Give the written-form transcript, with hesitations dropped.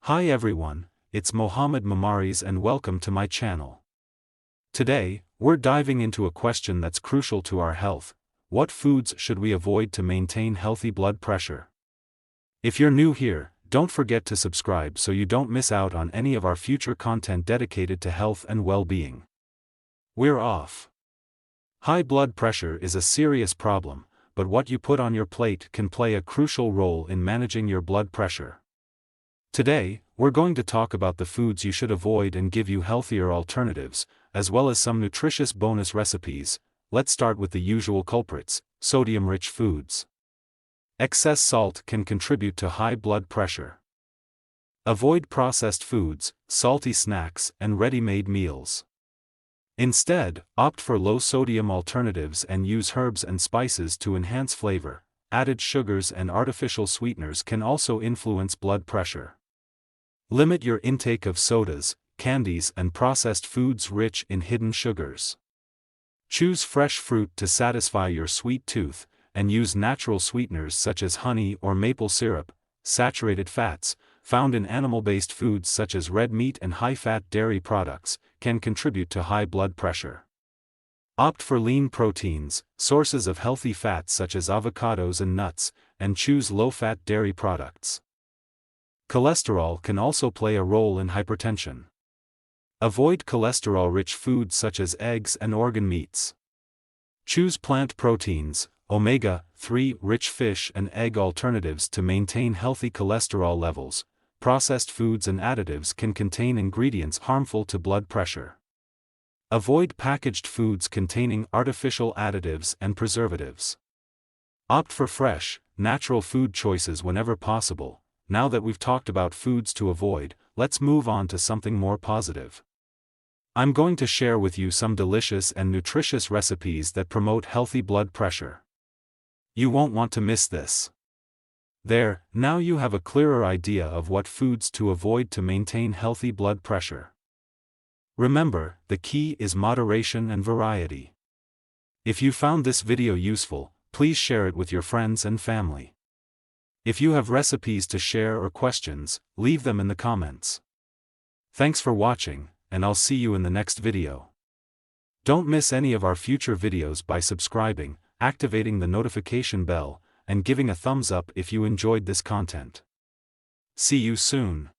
Hi everyone, it's Mohammed Mamaris and welcome to my channel. Today, we're diving into a question that's crucial to our health: what foods should we avoid to maintain healthy blood pressure? If you're new here, don't forget to subscribe so you don't miss out on any of our future content dedicated to health and well-being. We're off. High blood pressure is a serious problem, but what you put on your plate can play a crucial role in managing your blood pressure. Today, we're going to talk about the foods you should avoid and give you healthier alternatives, as well as some nutritious bonus recipes. Let's start with the usual culprits: sodium-rich foods. Excess salt can contribute to high blood pressure. Avoid processed foods, salty snacks, and ready-made meals. Instead, opt for low-sodium alternatives and use herbs and spices to enhance flavor. Added sugars and artificial sweeteners can also influence blood pressure. Limit your intake of sodas, candies, and processed foods rich in hidden sugars. Choose fresh fruit to satisfy your sweet tooth, and use natural sweeteners such as honey or maple syrup. Saturated fats, found in animal-based foods such as red meat and high-fat dairy products, can contribute to high blood pressure. Opt for lean proteins, sources of healthy fats such as avocados and nuts, and choose low-fat dairy products. Cholesterol can also play a role in hypertension. Avoid cholesterol-rich foods such as eggs and organ meats. Choose plant proteins, omega-3 rich fish and egg alternatives to maintain healthy cholesterol levels. Processed foods and additives can contain ingredients harmful to blood pressure. Avoid packaged foods containing artificial additives and preservatives. Opt for fresh, natural food choices whenever possible. Now that we've talked about foods to avoid, let's move on to something more positive. I'm going to share with you some delicious and nutritious recipes that promote healthy blood pressure. You won't want to miss this. Now you have a clearer idea of what foods to avoid to maintain healthy blood pressure. Remember, the key is moderation and variety. If you found this video useful, please share it with your friends and family. If you have recipes to share or questions, leave them in the comments. Thanks for watching, and I'll see you in the next video. Don't miss any of our future videos by subscribing, activating the notification bell, and giving a thumbs up if you enjoyed this content. See you soon.